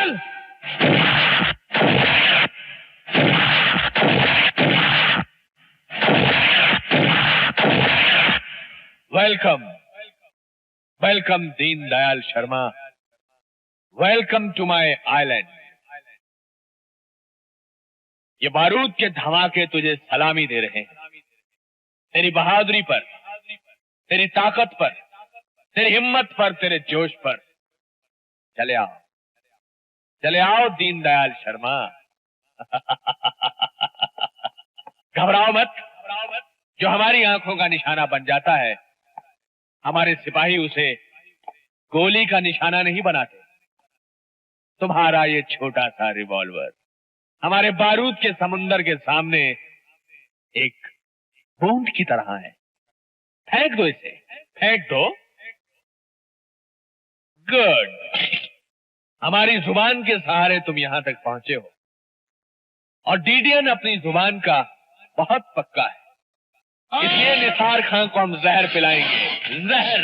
Deendayal. Welcome, welcome Deendayal Sharma. Welcome to my island. ये बारूद के धमाके तुझे सलामी दे रहे हैं, तेरी बहादुरी पर, तेरी ताकत पर, तेरी हिम्मत पर, तेरे जोश पर। चले आओ, चले आओ दीनदयाल शर्मा। घबराओ मत। जो हमारी आंखों का निशाना बन जाता है, हमारे सिपाही उसे गोली का निशाना नहीं बनाते। तुम्हारा ये छोटा सा रिवॉल्वर हमारे बारूद के समुंदर के सामने एक बूंद की तरह है। फेंक दो इसे, फेंक दो। गुड। हमारी जुबान के सहारे तुम यहां तक पहुंचे हो, और डीडीएन अपनी जुबान का बहुत पक्का है, इसलिए निसार खां को हम जहर पिलाएंगे। जहर।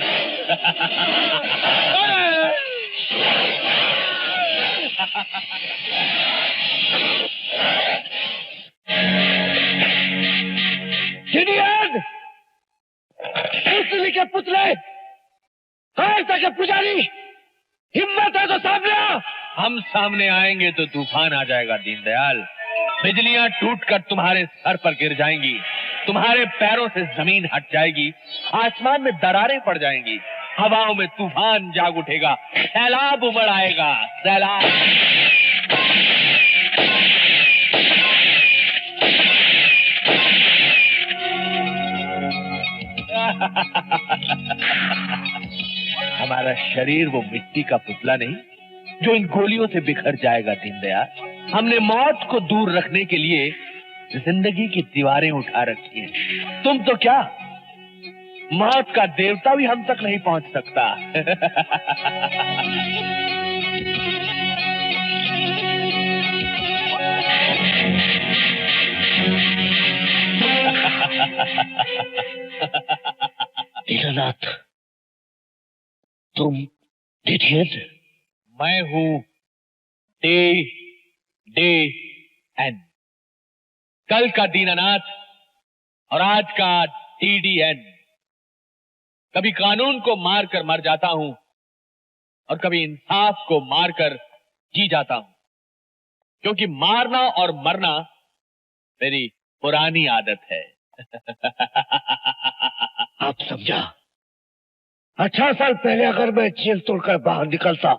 डीडीएन, पुतली के पुतले, कायरता के पुजारी, हिम्मत है तो सामने आ। हम सामने आएंगे तो तूफान आ जाएगा दीनदयाल। बिजलियां टूटकर तुम्हारे सर पर गिर जाएंगी, तुम्हारे पैरों से जमीन हट जाएगी, आसमान में दरारें पड़ जाएंगी, हवाओं में तूफान जाग उठेगा, सैलाब उमड़ आएगा, सैलाब। हमारा शरीर वो मिट्टी का पुतला नहीं जो इन गोलियों से बिखर जाएगा दीनदयाल। हमने मौत को दूर रखने के लिए जिंदगी की दीवारें उठा रखी हैं। तुम तो क्या, मौत का देवता भी हम तक नहीं पहुंच सकता। दीनानाथ, तुम डीडीएन? मैं हूं डीडीएन, कल का दीनानाथ और आज का डीडीएन। कभी कानून को मारकर मर जाता हूं और कभी इंसाफ को मारकर जी जाता हूं, क्योंकि मारना और मरना मेरी पुरानी आदत है। आप समझा? 18 साल पहले अगर मैं जेल तोड़कर बाहर निकलता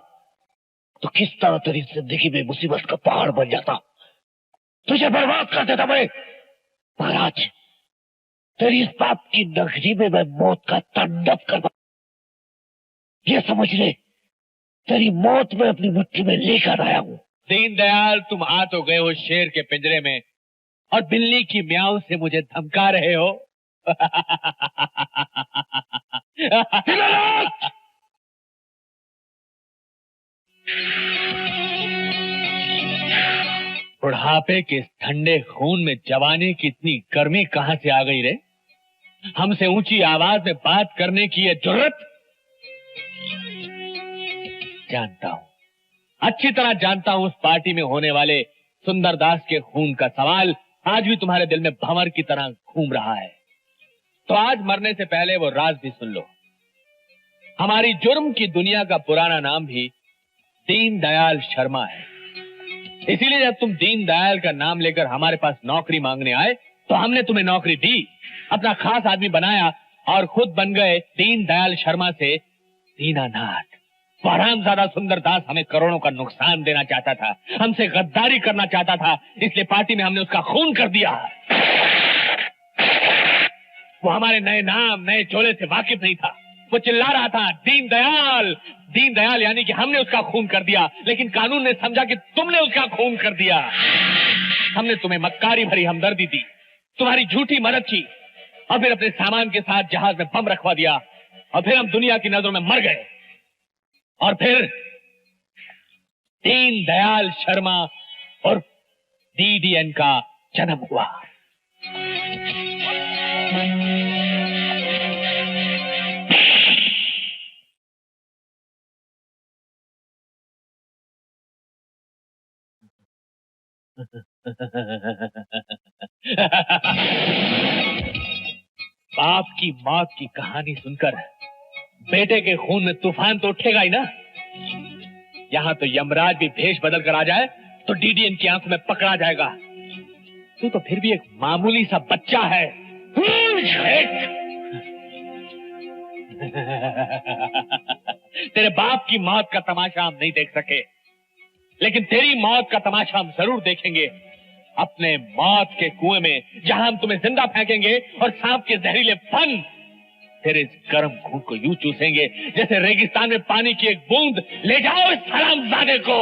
तो किस तरह तेरी जिंदगी में मुसीबत का पहाड़ बन जाता, तुझे बर्बाद कर देता मैं। महाराज, तेरी इस पाप की नगरी में मैं मौत का तांडव करवा, ये समझ ले, तेरी मौत मैं अपनी मुट्ठी में लेकर आया हूं। दीनदयाल, तुम आ तो गए हो शेर के पिंजरे में और बिल्ली की म्याऊं से मुझे धमका रहे हो। बुढ़ापे के इस ठंडे खून में जवानी की इतनी गर्मी कहां से आ गई रे? हमसे ऊंची आवाज में बात करने की ये जुर्रत? जानता हूं, अच्छी तरह जानता हूं, उस पार्टी में होने वाले सुंदरदास के खून का सवाल आज भी तुम्हारे दिल में भंवर की तरह घूम रहा है। तो आज मरने से पहले वो राज भी सुन लो। हमारी जुर्म की दुनिया का पुराना नाम भी दीनदयाल शर्मा है। इसीलिए जब तुम दीनदयाल का नाम लेकर हमारे पास नौकरी मांगने आए तो हमने तुम्हें नौकरी दी, अपना खास आदमी बनाया और खुद बन गए दीनदयाल शर्मा से दीनानाथ। हरामजादा सुंदरदास हमें करोड़ों का नुकसान देना चाहता था, हमसे गद्दारी करना चाहता था, इसलिए पार्टी में हमने उसका खून कर दिया। वो हमारे नए नाम, नए चोले से वाकिफ नहीं था। वो चिल्ला रहा था दीनदयाल, दीनदयाल, यानी कि हमने उसका खून कर दिया, लेकिन कानून ने समझा कि तुमने उसका खून कर दिया। हमने तुम्हें मक्कारी भरी हमदर्दी दी, तुम्हारी झूठी मदद की, और फिर अपने सामान के साथ जहाज में बम रखवा दिया, और फिर हम दुनिया की नजरों में मर गए। और फिर दीनदयाल शर्मा और डीडीएन का जन्म हुआ। बाप की मौत की कहानी सुनकर बेटे के खून में तूफान तो उठेगा ही ना। यहाँ तो यमराज भी भेष बदल कर आ जाए तो डीडीएन की आंखों में पकड़ा जाएगा। तू तो फिर भी एक मामूली सा बच्चा है। तेरे बाप की मौत का तमाशा हम नहीं देख सके, लेकिन तेरी मौत का तमाशा हम जरूर देखेंगे। अपने मौत के कुएं में जहां हम तुम्हें जिंदा फेंकेंगे और सांप के जहरीले फन तेरे इस गर्म खून को यूं चूसेंगे जैसे रेगिस्तान में पानी की एक बूंद। ले जाओ इस हरामजादे को।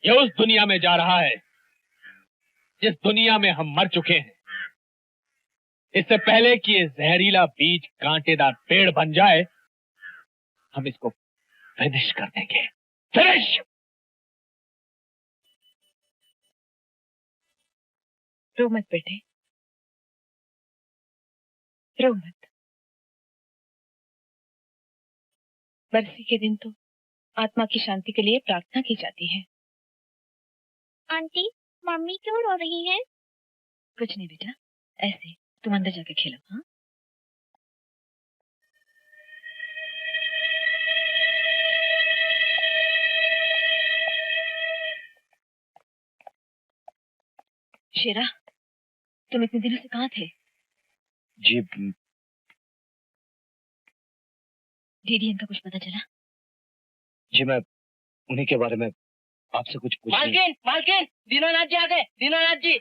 ये उस दुनिया में जा रहा है जिस दुनिया में हम मर चुके हैं। इससे पहले कि ये जहरीला बीज कांटेदार पेड़ बन जाए, हम इसको फिनिश कर देंगे। फिनिश। रो मत बेटे, रो मत। बरसी के दिन तो आत्मा की शांति के लिए प्रार्थना की जाती है। आंटी, मम्मी क्यों रो रही हैं? कुछ नहीं बेटा, ऐसे। तुम अंदर जाके खेलो। हाँ, शेरा, तुम इतने दिनों से कहाँ थे? जी डीडीएन का कुछ पता चला? जी मैं उन्हीं के बारे में आपसे कुछ पूछ। मालकिन, मालकिन, दीनानाथ जी आ गए। दीनानाथ जी।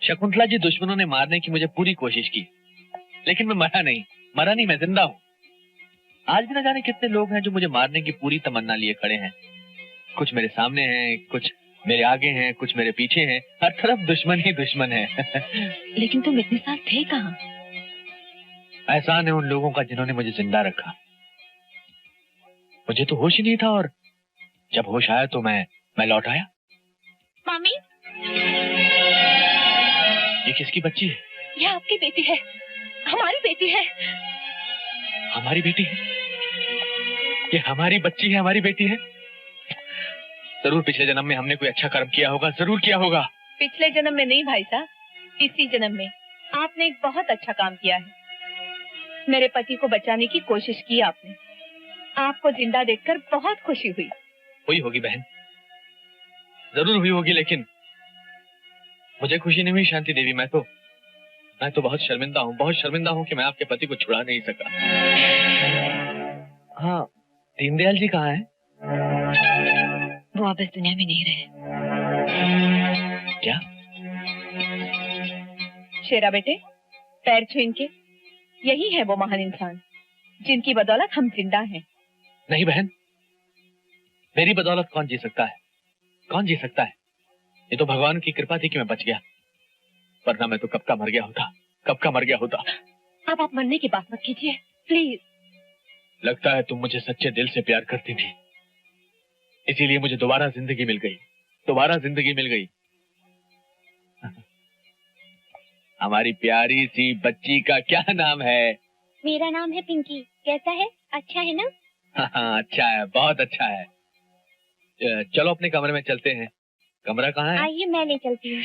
शकुंतला जी, दुश्मनों ने मारने की मुझे पूरी कोशिश की, लेकिन मैं मरा नहीं, मैं जिंदा हूँ। आज भी न जाने कितने लोग हैं जो मुझे मारने की पूरी तमन्ना लिए खड़े हैं। कुछ मेरे सामने हैं, कुछ मेरे आगे हैं, कुछ मेरे पीछे हैं। हर तरफ दुश्मन ही दुश्मन है। लेकिन तुम इतने साल थे कहाँ? एहसान है उन लोगों का जिन्होंने मुझे जिंदा रखा। मुझे तो होश ही नहीं था, और जब होश आया तो मैं लौट आया। मम्मी, ये किसकी बच्ची है? ये आपकी बेटी है, हमारी बेटी है। हमारी बेटी है? ये हमारी बच्ची है, हमारी बेटी है? जरूर पिछले जन्म में हमने कोई अच्छा कर्म किया होगा, जरूर किया होगा। पिछले जन्म में नहीं भाई साहब, इसी जन्म में आपने एक बहुत अच्छा काम किया है। मेरे पति को बचाने की कोशिश की आपने। आपको जिंदा देखकर बहुत खुशी हुई। हुई होगी बहन, जरूर हुई होगी, लेकिन मुझे खुशी नहीं हुई शांति देवी। मैं तो बहुत शर्मिंदा हूँ, बहुत शर्मिंदा हूँ कि मैं आपके पति को छुड़ा नहीं सका। हाँ, दीनदयाल जी कहाँ हैं? वो अब इस दुनिया में नहीं रहे। क्या? शेरा बेटे, पैर छू इनके। यही है वो महान इंसान जिनकी बदौलत हम जिंदा हैं। नहीं बहन, मेरी बदौलत कौन जी सकता है? कौन जी सकता है? ये तो भगवान की कृपा थी कि मैं बच गया, वरना मैं तो कब का मर गया होता, कब का मर गया होता। अब आप मरने की बात मत कीजिए प्लीज। लगता है तुम मुझे सच्चे दिल से प्यार करती थी, इसीलिए मुझे दोबारा जिंदगी मिल गई, दोबारा जिंदगी मिल गई। हमारी प्यारी सी बच्ची का क्या नाम है? मेरा नाम है पिंकी। कैसा है? अच्छा है ना? हाँ, अच्छा है, बहुत अच्छा है। चलो अपने कमरे में चलते हैं। कमरा कहाँ है? आइए मैं ले चलती हूँ।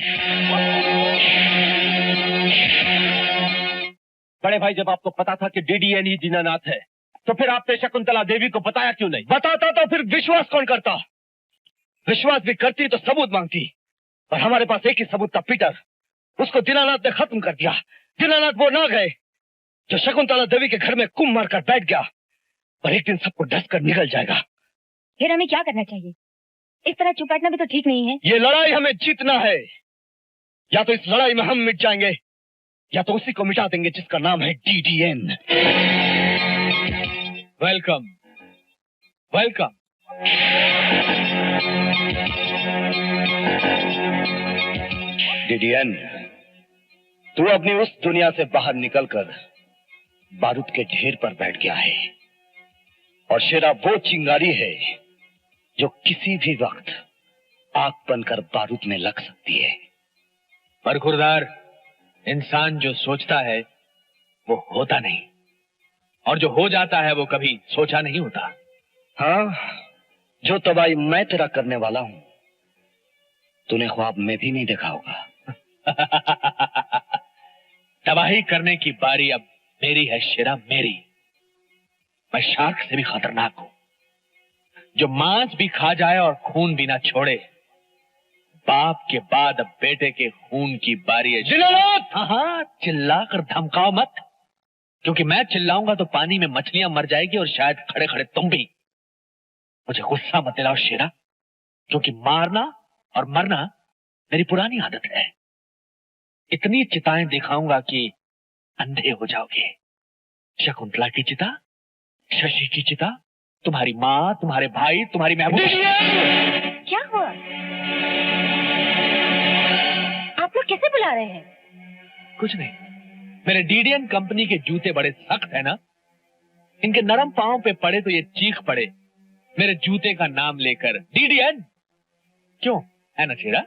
बड़े भाई, जब आपको पता था कि डीडीएन ही दीनानाथ है, तो फिर आपने शकुंतला देवी को बताया क्यों नहीं? बताता तो फिर विश्वास कौन करता? विश्वास भी करती तो सबूत मांगती, पर हमारे पास एक ही सबूत था, पीटर। उसको दीनानाथ ने खत्म कर दिया। दीनानाथ वो ना गए जो शकुंतला देवी के घर में कुम मारकर बैठ गया, पर एक दिन सबको डस कर निकल जाएगा। फिर हमें क्या करना चाहिए? इस तरह चुप बैठना भी तो ठीक नहीं है। ये लड़ाई हमें जीतना है। या तो इस लड़ाई में हम मिट जाएंगे, या तो उसी को मिटा देंगे जिसका नाम है डीडीएन। Welcome, welcome. डीडीएन, तू अपनी उस दुनिया से बाहर निकलकर बारूद के ढेर पर बैठ गया है, और शेरा वो चिंगारी है जो किसी भी वक्त आग बनकर बारूद में लग सकती है। पर खुरदार, इंसान जो सोचता है वो होता नहीं, और जो हो जाता है वो कभी सोचा नहीं होता। हाँ, जो तबाही मैं तेरा करने वाला हूं, तूने ख्वाब में भी नहीं देखा होगा। तबाही करने की बारी अब मेरी है शेरा, मेरी। मैं शार्क से भी खतरनाक हूं, जो मांस भी खा जाए और खून भी ना छोड़े। बाप के बाद अब बेटे के खून की बारी है। हाँ, चिल्ला कर धमकाओ मत, क्योंकि मैं चिल्लाऊंगा तो पानी में मछलियां मर जाएगी और शायद खड़े खड़े तुम भी। मुझे गुस्सा मत दिलाओ शेरा, क्योंकि मारना और मरना मेरी पुरानी आदत है। इतनी चिताएं दिखाऊंगा कि अंधे हो जाओगे। शकुंतला की चिता, शशि की चिता, तुम्हारी माँ, तुम्हारे भाई, तुम्हारी महबूब। क्या हुआ? आप लोग कैसे बुला रहे हैं? कुछ नहीं, मेरे डीडीएन कंपनी के जूते बड़े सख्त है ना, इनके नरम पांव पे पड़े तो ये चीख पड़े मेरे जूते का नाम लेकर। डीडीएन क्यों है ना शेरा?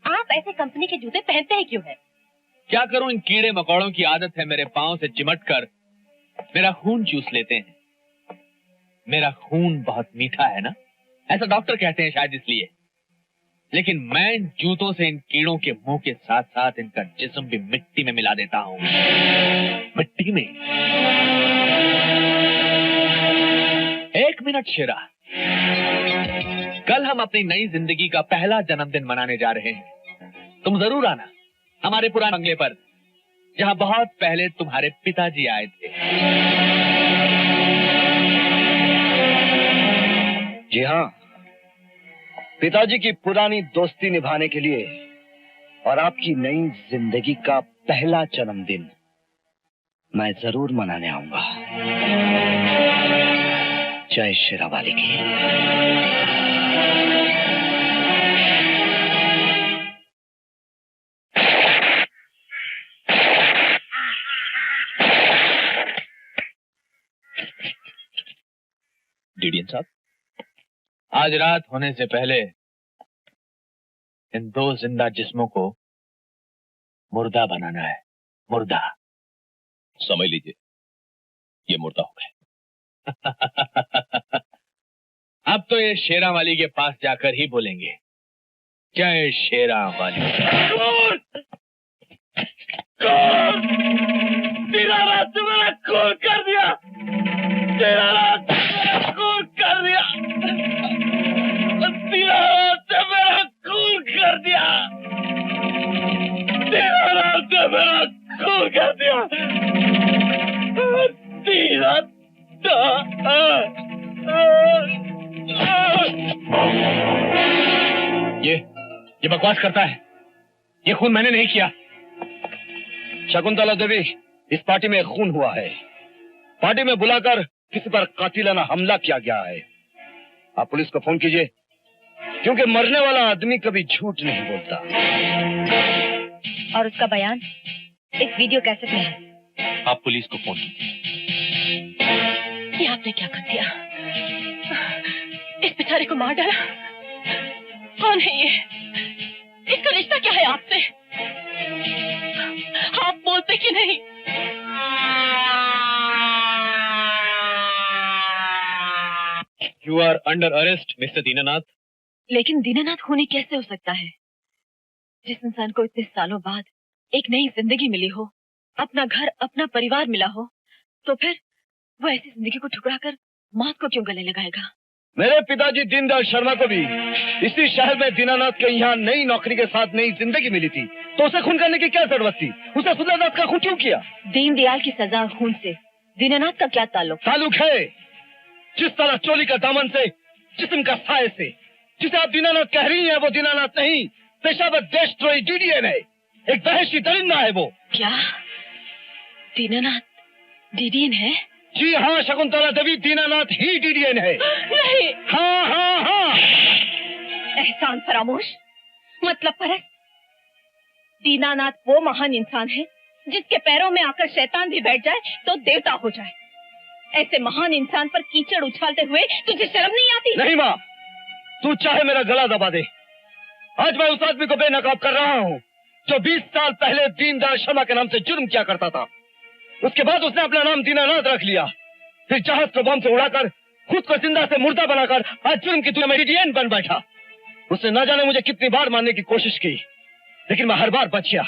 आप ऐसे कंपनी के जूते पहनते हैं क्यों है? क्या करूं, इन कीड़े मकोड़ों की आदत है मेरे पांव से चिमट कर मेरा खून चूस लेते हैं। मेरा खून बहुत मीठा है ना, ऐसा डॉक्टर कहते हैं, शायद इसलिए। लेकिन मैं इन जूतों से इन कीड़ों के मुंह के साथ साथ इनका जिस्म भी मिट्टी में मिला देता हूं। मिट्टी में। एक मिनट शेरा, कल हम अपनी नई जिंदगी का पहला जन्मदिन मनाने जा रहे हैं। तुम जरूर आना हमारे पुराने बंगले पर, जहां बहुत पहले तुम्हारे पिताजी आए थे। जी हाँ, पिताजी की पुरानी दोस्ती निभाने के लिए और आपकी नई जिंदगी का पहला जन्मदिन मैं जरूर मनाने आऊंगा। जय शेरावाली की। डीडीएन साहब, आज रात होने से पहले इन 2 जिंदा जिस्मों को मुर्दा बनाना है। मुर्दा। समझ लीजिए, ये मुर्दा हो गए। अब तो ये शेरा वाली के पास जाकर ही बोलेंगे। जय शेरा वाली। तेरा रात से मेरा खून कर दिया, तेरा रात से मेरा खून कर दिया, तेरा रात से मेरा खून कर दिया, तेरा रात से मेरा खून कर दिया, तेरा ये बकवास करता है। ये खून मैंने नहीं किया। शकुंतला देवी, इस पार्टी में खून हुआ है। पार्टी में बुलाकर किसी पर कातिलाना हमला किया गया है। आप पुलिस को फोन कीजिए, क्योंकि मरने वाला आदमी कभी झूठ नहीं बोलता। और उसका बयान इस वीडियो कैसेट में है। आप पुलिस को फोन कीजिए। ये आपने क्या कर दिया? इस बेचारे को मार डाला। कौन है ये? इसका रिश्ता क्या है आपसे? आप बोलते कि नहीं? You are under arrest mister Dinanath. लेकिन दीनानाथ होने कैसे हो सकता है? जिस इंसान को इतने सालों बाद एक नई जिंदगी मिली हो, अपना घर अपना परिवार मिला हो, तो फिर वो ऐसी जिंदगी को ठुकरा कर मौत को क्यों गले लगाएगा? मेरे पिताजी दीनदयाल शर्मा को भी इसी शहर में दीनानाथ के यहाँ नई नौकरी के साथ नई जिंदगी मिली थी, तो उसे खून करने की क्या जरूरत थी? उसे सुंदरदास का खून क्यों किया? दीनदयाल की सजा और खून से दीनानाथ का क्या ताल्लुक है। जिस तरह चोली का दामन से, जिस्म का साये से, जिसे आप दीनानाथ कह रही हैं वो दीनानाथ नहीं, पेशावर देशद्रोही डीडीएन है। एक दहशी दरिंदा है वो। क्या दीनानाथ डीडीएन है? जी हाँ शकुंतला देवी, दीनानाथ ही डीडीएन है। नहीं। हाँ हाँ हाँ। एहसान फरामोश, मतलब परस्त। दीनानाथ वो महान इंसान है जिसके पैरों में आकर शैतान भी बैठ जाए तो देवता हो जाए। ऐसे महान इंसान पर कीचड़ उछालते हुए तुझे शर्म नहीं आती? नहीं माँ, तू चाहे मेरा गला दबा दे। आज मैं उस आदमी को बेनकाब कर रहा हूँ जो 20 साल पहले दीनदयाल शर्मा के नाम से जुर्म किया करता था। उसके बाद उसने अपना नाम दीनानाथ रख लिया, फिर जहाज को बम से उड़ाकर खुद को जिंदा से मुर्दा बनाकर आज जुर्म की दुनिया में डीडीएन बन बैठा। उसने न जाने मुझे कितनी बार मारने की कोशिश की, लेकिन मैं हर बार बच गया।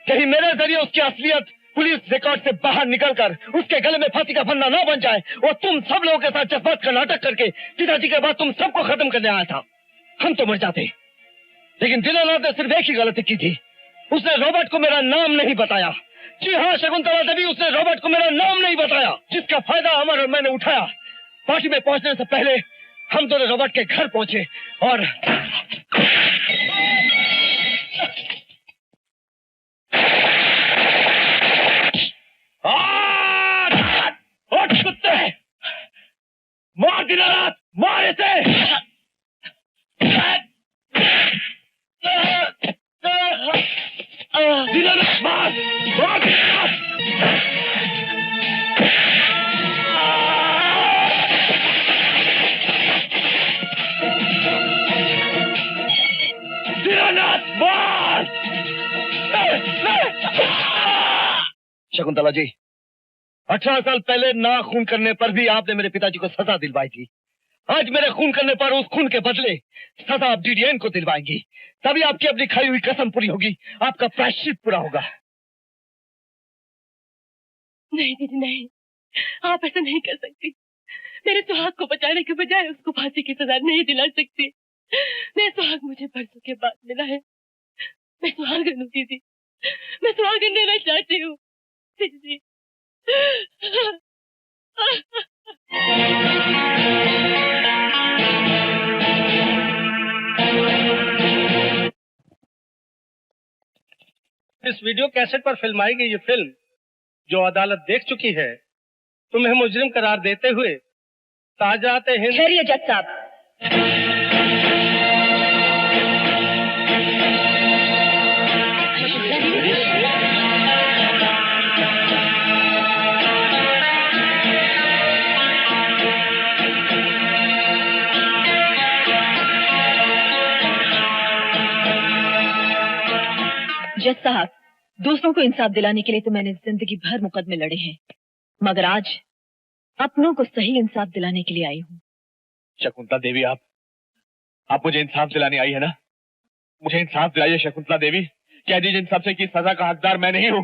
कहीं मेरे जरिए उसकी असलियत पुलिस रिकॉर्ड से बाहर निकलकर उसके गले में फांसी का फंदा न बन जाए और तुम सब लोगों के साथ जज्बात का नाटक करके पिताजी के बाद तुम सबको खत्म करने आया था। हम तो मर जाते, लेकिन दीनानाथ ने सिर्फ एक ही गलती की थी, उसने रॉबर्ट को मेरा नाम नहीं बताया। जी हाँ शकुंतला देवी, उसने रॉबर्ट को मेरा नाम नहीं बताया, जिसका फायदा अमर और मैंने उठाया। पार्टी में पहुंचने से पहले हम दोनों रॉबर्ट के घर पहुंचे और कुत्ते, मार दीनानाथ, मार इसे। दीनानाथ मार, मार दीनानाथ। दीनानाथ मार। शकुंतला जी, 18 साल पहले ना खून करने पर भी आपने मेरे पिताजी को सजा दिलवाई थी। आज मेरे खून करने पर उस खून के बदले सजा आप डीडीएन को दिलवाएंगी, तभी आपकी अपनी खाई हुई कसम पूरी होगी, आपका प्रायश्चित पूरा होगा। नहीं दीदी नहीं, आप ऐसा नहीं कर सकती। मेरे सुहाग को बचाने के बजाय उसको फांसी की सजा नहीं दिला सकती। मेरा सुहाग मुझे बरसों के बाद मिला है। मैं सुहागन हूँ दीदी, मैं सुहागन रहना चाहती हूँ दीदी। इस वीडियो कैसेट पर फिल्माई गई ये फिल्म जो अदालत देख चुकी है, तुम्हें मुजरिम करार देते हुए ताजाते हिंद। ठहरिए जज साहब, जज साहब, दूसरों को इंसाफ दिलाने के लिए तो मैंने जिंदगी भर मुकदमे लड़े हैं, मगर आज अपनों को सही इंसाफ दिलाने के लिए आई हूँ। शकुंतला देवी, आप मुझे इंसाफ दिलाने आई है ना? मुझे इंसाफ दिलाइए शकुंतला देवी। कह दीजिए इन सबसे कि सजा का हकदार मैं नहीं हूं।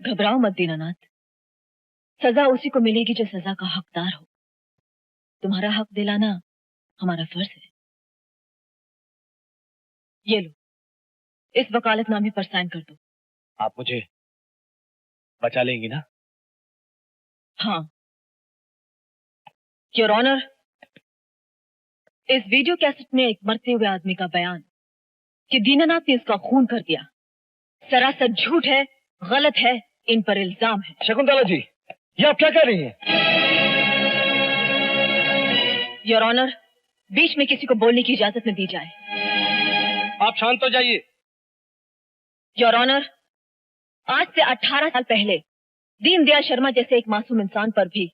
घबराओ मत दीनानाथ, सजा उसी को मिलेगी जो सजा का हकदार हो। तुम्हारा हक दिलाना हमारा फर्ज है। ये लो, इस वकालतनामे पर साइन कर दो। आप मुझे बचा लेंगी ना? हाँ। योर ऑनर, इस वीडियो कैसेट में एक मरते हुए आदमी का बयान कि दीनानाथ ने उसका खून कर दिया सरासर झूठ है, गलत है, इन पर इल्जाम है। शकुंतला जी, ये आप क्या कह रही हैं? योर ऑनर, बीच में किसी को बोलने की इजाजत न दी जाए। आप शांत हो जाइए। योर ऑनर, आज से 18 साल पहले दीनदयाल शर्मा जैसे एक मासूम इंसान पर भी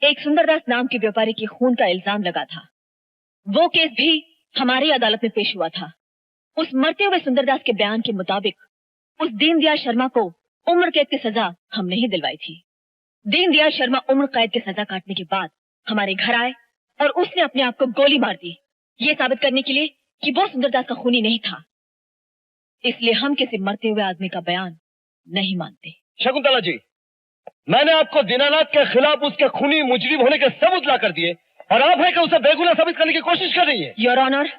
एक सुंदरदास नाम के व्यापारी की खून का इल्जाम लगा था। वो केस भी हमारी अदालत में पेश हुआ था। उस मरते हुए सुंदरदास के बयान के मुताबिक उस दीनदयाल शर्मा को उम्र कैद की सजा हम नहीं दिलवाई थी। दीनदयाल शर्मा उम्र कैद की सजा काटने के बाद हमारे घर आए और उसने अपने आप को गोली मार दी, ये साबित करने के लिए कि वो सुंदरदास का खूनी नहीं था। इसलिए हम किसी मरते हुए आदमी का बयान नहीं मानते। शकुंतला जी, मैंने आपको दीनानाथ के खिलाफ उसके खूनी मुजरिम होने के सबूत ला कर दिए और आप है कि उसे बेगुनाह साबित करने की कोशिश कर रही है। योर ऑनर,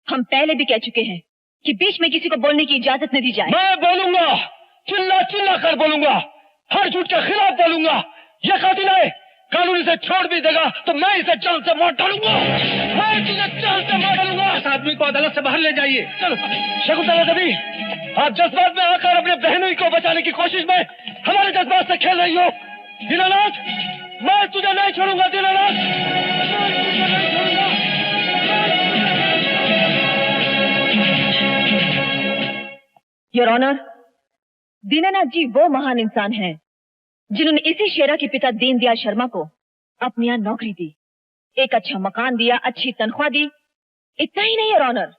हम पहले भी कह चुके हैं कि बीच में किसी को बोलने की इजाजत न दी जाए। मैं बोलूंगा, चिल्ला चिल्ला कर बोलूंगा, हर झूठ के खिलाफ बोलूंगा। ये कातिल है, कानून इसे छोड़ भी देगा तो मैं इसे जान से मार डालूंगा। मैं तुझे जान से मार डालूंगा। इस आदमी को अदालत से बाहर ले जाइए। चलो। शकुंतला देवी, आप जज्बात में आकर अपने बहनोई को बचाने की कोशिश में हमारे जज्बात से खेल रही हो। दीनानाथ, मैं तुझे नहीं छोड़ूंगा। दीनानाथ, मैं तुझे नहीं छोड़ूंगा। योर ऑनर, दीनानाथ जी वो महान इंसान हैं जिन्होंने इसी शेरा के पिता दीनदयाल शर्मा को अपनी यहाँ नौकरी दी, एक अच्छा मकान दिया, अच्छी तनख्वाह दी। इतना ही नहीं योर ऑनर,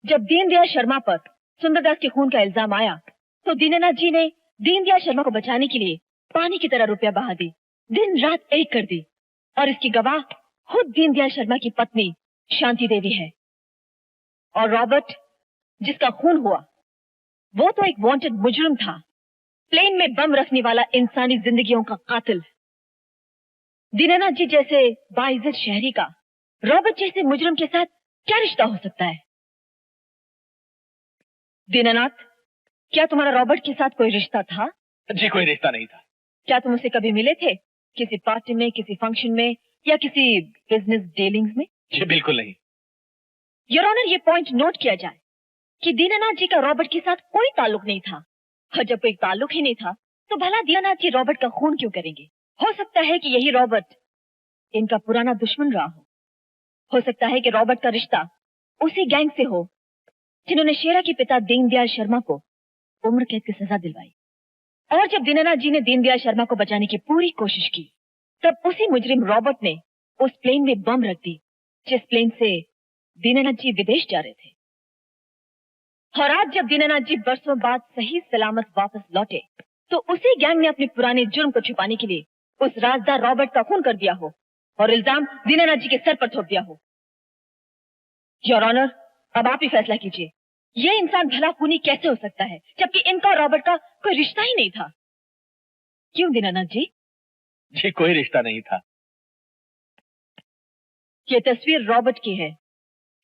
जब दीनदयाल शर्मा पर सुंदरदास के खून का इल्जाम आया तो दीनानाथ जी ने दीनदयाल शर्मा को बचाने के लिए पानी की तरह रुपया बहा दी, दिन रात एक कर दी। और इसकी गवाह खुद दीनदयाल शर्मा की पत्नी शांति देवी है। और रॉबर्ट, जिसका खून हुआ, वो तो एक वांटेड मुजरिम था, प्लेन में बम रखने वाला, इंसानी जिंदगियों का कातिल। दीनानाथ जी जैसे बाइज्जत शहरी का रॉबर्ट जैसे मुजरिम के साथ क्या रिश्ता हो सकता है? दीनानाथ, क्या तुम्हारा रॉबर्ट के साथ कोई रिश्ता था? जी कोई रिश्ता नहीं था। क्या तुम उसे कभी मिले थे, किसी पार्टी में, किसी फंक्शन में या किसी बिजनेस डीलिंग्स में? जी बिल्कुल नहीं। योर ऑनर, ये पॉइंट नोट किया जाए कि दीनानाथ जी का रॉबर्ट के साथ कोई ताल्लुक नहीं था। और जब कोई ताल्लुक ही नहीं था तो भला दीनानाथ जी रॉबर्ट का खून क्यों करेंगे? हो सकता है कि यही रॉबर्ट इनका पुराना दुश्मन रहा हो सकता है कि रॉबर्ट का रिश्ता उसी गैंग से हो जिन्होंने शेरा के पिता दीनदयाल शर्मा को उम्र कैद की सजा दिलवाई। और जब दीनानाथ जी ने दीनदयाल शर्मा को बचाने की पूरी कोशिश की, तब उसी मुजरिम रॉबर्ट ने उस प्लेन में बम रख दी जिस प्लेन से दीनानाथ जी विदेश जा रहे थे। और आज जब दीनानाथ जी बरसों बाद सही सलामत वापस लौटे तो उसी गैंग ने अपने पुराने जुर्म को छुपाने के लिए उस राजदार रॉबर्ट का खून कर दिया हो और इल्जाम दीनानाथ जी के सर पर थोप दिया हो। योर ऑनर, अब आप ही फैसला कीजिए, ये इंसान भला खूनी कैसे हो सकता है जबकि इनका और रॉबर्ट का कोई रिश्ता ही नहीं था? क्यों दीनानाथ जी? जी कोई रिश्ता नहीं था। ये तस्वीर रॉबर्ट की है,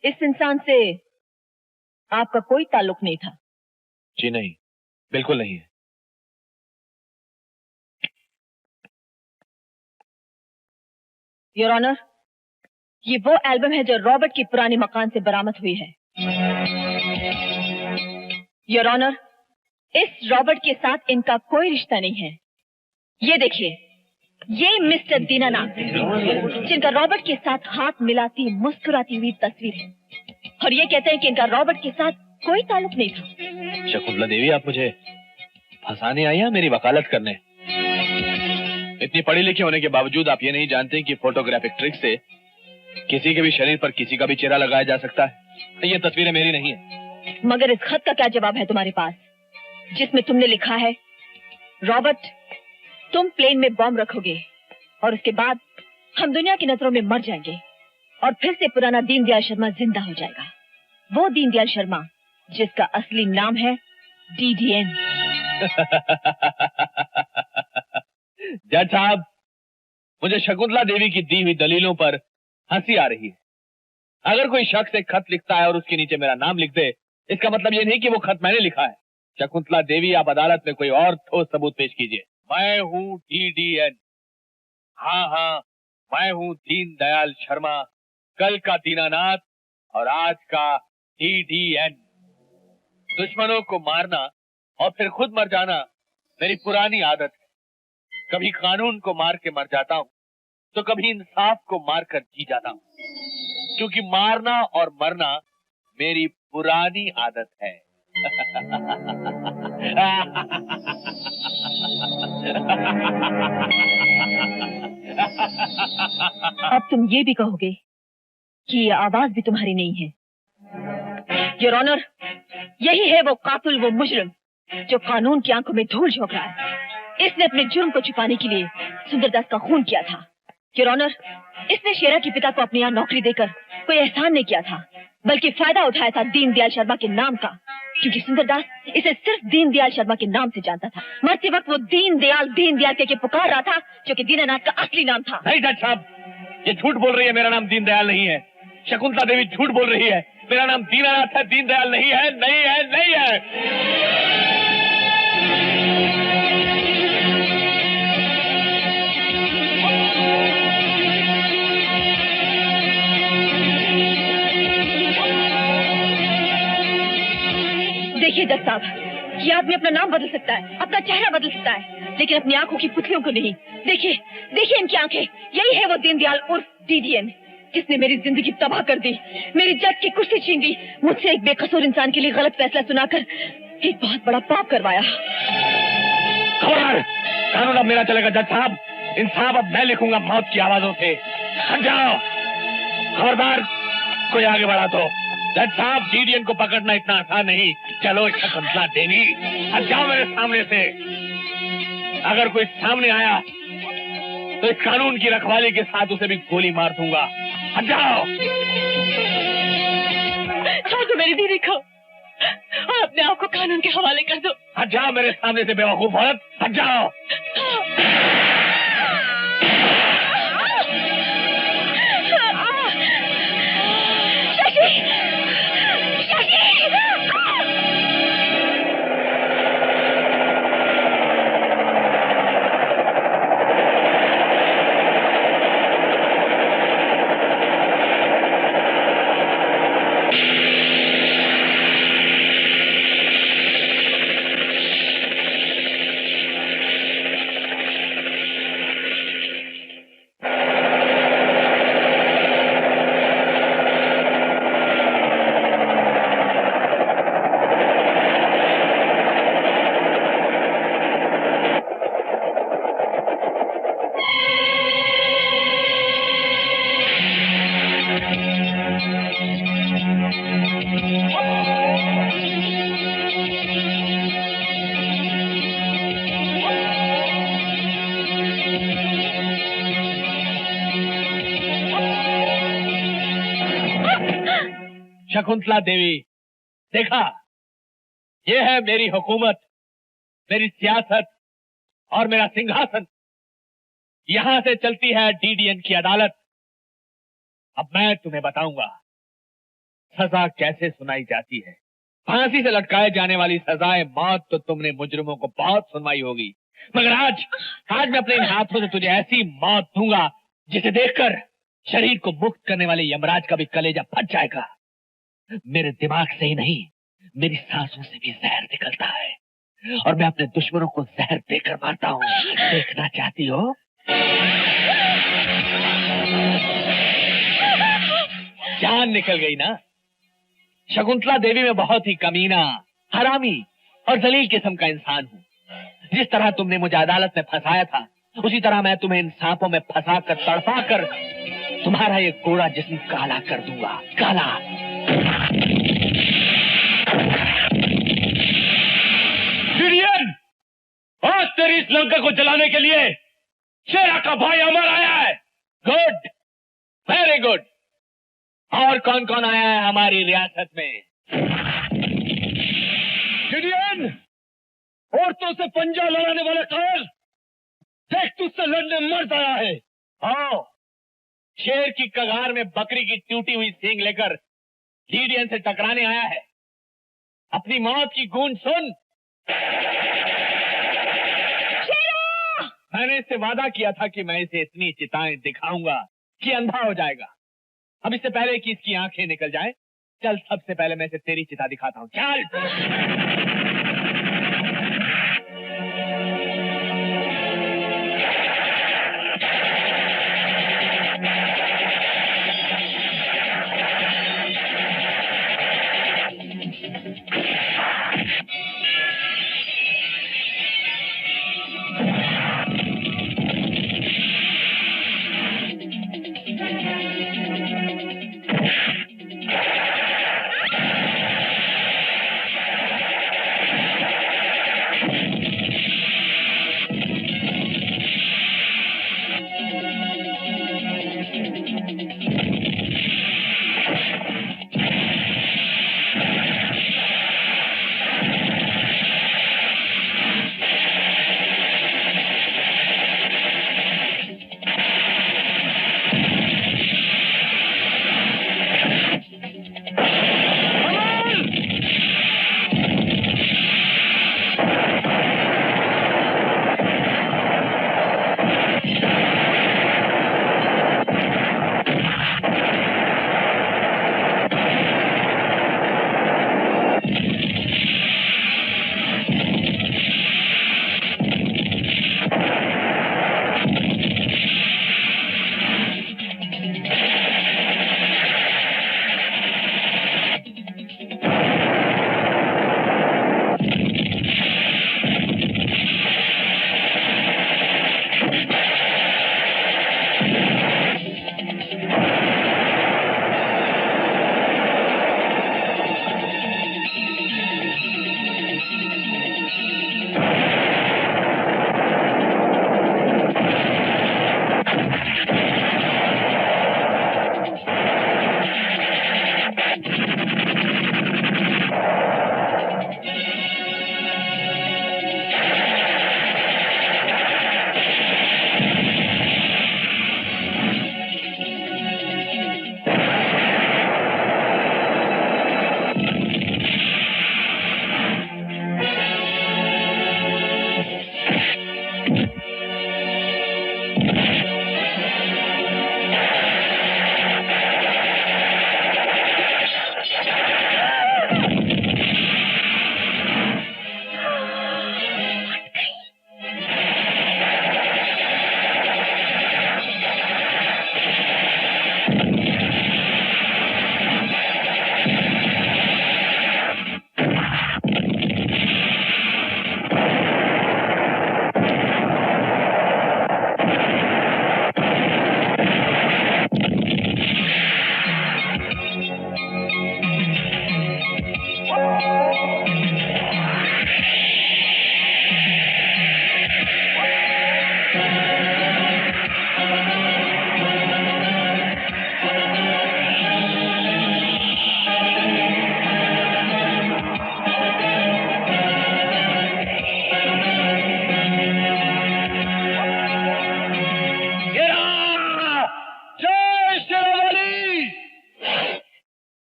इस इंसान से आपका कोई ताल्लुक नहीं था? जी नहीं, बिल्कुल नहीं है। योर ऑनर, ये वो एल्बम है जो रॉबर्ट की पुरानी मकान से बरामद हुई है। योर ऑनर, इस रॉबर्ट के साथ इनका कोई रिश्ता नहीं है। ये देखिए, ये मिस्टर दीनानाथ जिनका रॉबर्ट के साथ हाथ मिलाती मुस्कुराती हुई तस्वीर है और ये कहते हैं कि इनका रॉबर्ट के साथ कोई ताल्लुक नहीं था। शकुंतला देवी, आप मुझे फंसाने आई हैं मेरी वकालत करने? इतनी पढ़ी लिखी होने के बावजूद आप ये नहीं जानते कि फोटोग्राफिक ट्रिक से किसी के भी शरीर पर किसी का भी चेहरा लगाया जा सकता है। ये तस्वीरें मेरी नहीं है। मगर इस खत का क्या जवाब है तुम्हारे पास जिसमें तुमने लिखा है, रॉबर्ट, तुम प्लेन में बॉम्ब रखोगे और उसके बाद हम दुनिया की नजरों में मर जाएंगे और फिर से पुराना दीनदयाल शर्मा जिंदा हो जाएगा। वो दीनदयाल शर्मा जिसका असली नाम है DDN। जज साहब, मुझे शकुंतला देवी की दी हुई दलीलों पर हंसी आ रही है। अगर कोई शख्स एक खत लिखता है और उसके नीचे मेरा नाम लिख दे, इसका मतलब ये नहीं कि वो खत मैंने लिखा है। शकुंतला देवी, आप अदालत में कोई और ठोस सबूत पेश कीजिए। मैं हूँ DDN। हाँ, मैं हूँ दीनदयाल शर्मा, कल का दीनानाथ और आज का DDN। दुश्मनों को मारना और फिर खुद मर जाना मेरी पुरानी आदत है। कभी कानून को मार के मर जाता हूँ तो कभी इंसाफ को मार कर जी जाता हूँ, क्योंकि मारना और मरना मेरी पुरानी आदत है। अब तुम ये भी कहोगे कि ये आवाज भी तुम्हारी नहीं है। योर ऑनर, यही है वो कातिल, वो मुजरिम जो कानून की आंखों में धूल झोंक रहा है। इसने अपने जुर्म को छुपाने के लिए सुंदरदास का खून किया था। योर ऑनर, इसने शेरा के पिता को अपने यहाँ नौकरी देकर कोई एहसान नहीं किया था, बल्कि फायदा उठाया था दीनदयाल शर्मा के नाम का, क्योंकि सुंदरदास इसे सिर्फ दीनदयाल शर्मा के नाम से जानता था। मरते वक्त वो दीनदयाल दीनदयाल के पुकार रहा था, जो कि दीनानाथ का असली नाम था। नहीं जज साहब, ये झूठ बोल रही है, मेरा नाम दीनदयाल नहीं है। शकुंतला देवी झूठ बोल रही है, मेरा नाम दीनानाथ है, दीनदयाल नहीं है, नहीं है, नहीं है। देखिए जज साहब, ये आदमी अपना नाम बदल सकता है, अपना चेहरा बदल सकता है, लेकिन अपनी आंखों की पुतलियों को नहीं। देखिए, देखिए इनकी आंखें। यही है वो दीनदयाल उर्फ DDN, जिसने मेरी जिंदगी तबाह कर दी, मेरी जज की कुर्सी छीन ली, मुझसे एक बेकसूर इंसान के लिए गलत फैसला सुनाकर एक बहुत बड़ा पाप करवाया। खबरदार, कानून अब मेरा चलेगा जज साहब। इंसाफ अब मैं लिखूंगा मौत की आवाजों से। हट जाओ, खबरदार कोई आगे बढ़ा तो। जज साहब, DDN को पकड़ना इतना आसान नहीं। चलो शकुंतला देवी, हट जाओ मेरे सामने से। अगर कोई सामने आया तो इस कानून की रखवाली के साथ उसे भी गोली मार दूंगा। हट जाओ। छोड़ दो मेरी दीदी को और अपने आप को कानून के हवाले कर दो। हट जाओ मेरे सामने से बेवकूफ औरत, हट जाओ। शकुंतला देवी, देखा, ये है मेरी हुकूमत, मेरी सियासत और मेरा सिंहासन। यहां से चलती है DDN की अदालत। अब मैं तुम्हें बताऊंगा सजा कैसे सुनाई जाती है। फांसी से लटकाए जाने वाली सजाए मौत तो तुमने मुजरिमों को बहुत सुनवाई होगी, मगर आज मैं अपने इन हाथों से तुझे ऐसी मौत दूंगा जिसे देखकर शरीर को मुक्त करने वाले यमराज का भी कलेजा फट जाएगा। मेरे दिमाग से ही नहीं, मेरी सांसों से भी जहर निकलता है और मैं अपने दुश्मनों को जहर देकर मारता हूँ। देखना चाहती हो? जान निकल गई ना? शकुंतला देवी में बहुत ही कमीना, हरामी और जलील किस्म का इंसान हूँ। जिस तरह तुमने मुझे अदालत में फंसाया था, उसी तरह मैं तुम्हें इन सांपों में फंसा कर तड़पा कर तुम्हारा ये गोरा जिस्म काला कर दूंगा। काला। DDN, आज तेरी इस लंका को जलाने के लिए शेरा का भाई अमर आया है। Good, very good. और कौन कौन आया है हमारी रियासत में? गिडियन, औरतों से पंजा लड़ाने वाले कायर, देख तुझसे लड़ने मर्द आया है। आओ, शेर की कगार में बकरी की टूटी हुई सींग लेकर लीडियन से टकराने आया है। अपनी मौत की गूंज सुन। मैंने इससे वादा किया था कि मैं इसे इतनी चिताएं दिखाऊंगा कि अंधा हो जाएगा। अब इससे पहले कि इसकी आंखें निकल जाएं, चल सबसे पहले मैं इसे तेरी चिता दिखाता हूं। चल।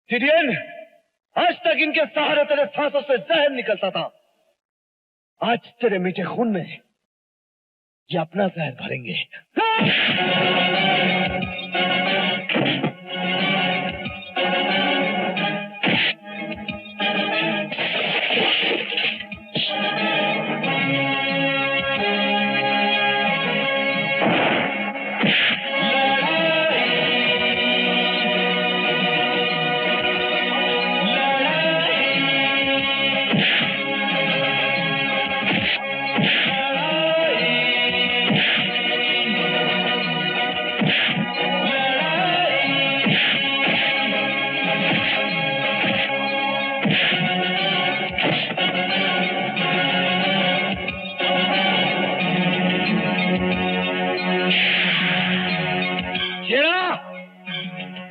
गिडियन, आज तक इनके सहारे तेरे सांसों से जहर निकलता था। आज तेरे मीठे खून में ये अपना जहर भरेंगे।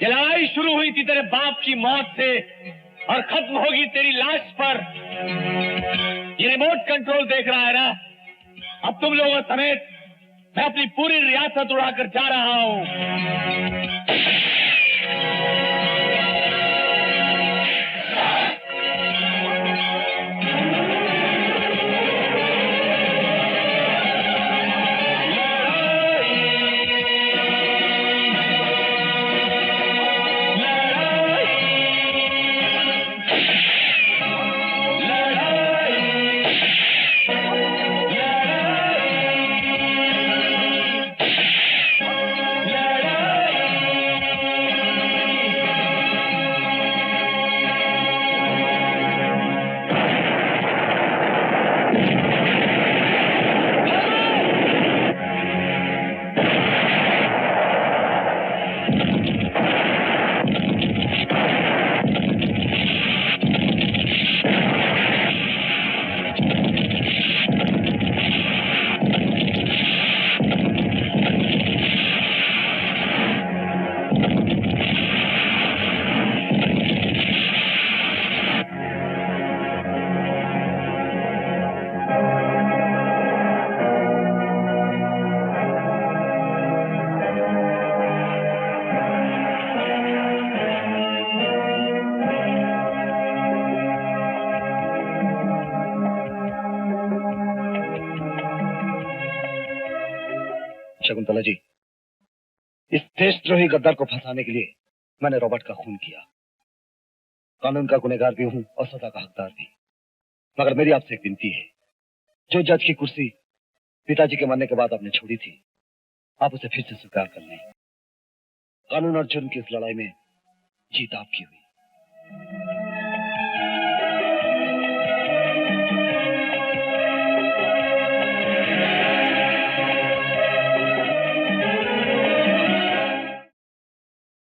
ये लड़ाई शुरू हुई थी तेरे बाप की मौत से और खत्म होगी तेरी लाश पर। ये रिमोट कंट्रोल देख रहा है ना? अब तुम लोगों समेत मैं अपनी पूरी रियासत उड़ाकर जा रहा हूं। शकुंतला जी, इस देशद्रोही गद्दार को फंसाने के लिए मैंने रॉबर्ट का खून किया। कानून का गुनहगार भी हूं और सजा का हकदार भी। मगर मेरी आपसे एक विनती है, जो जज की कुर्सी पिताजी के मरने के बाद आपने छोड़ी थी, आप उसे फिर से स्वीकार कर लें। कानून और जुर्म की इस लड़ाई में जीत आपकी हुई।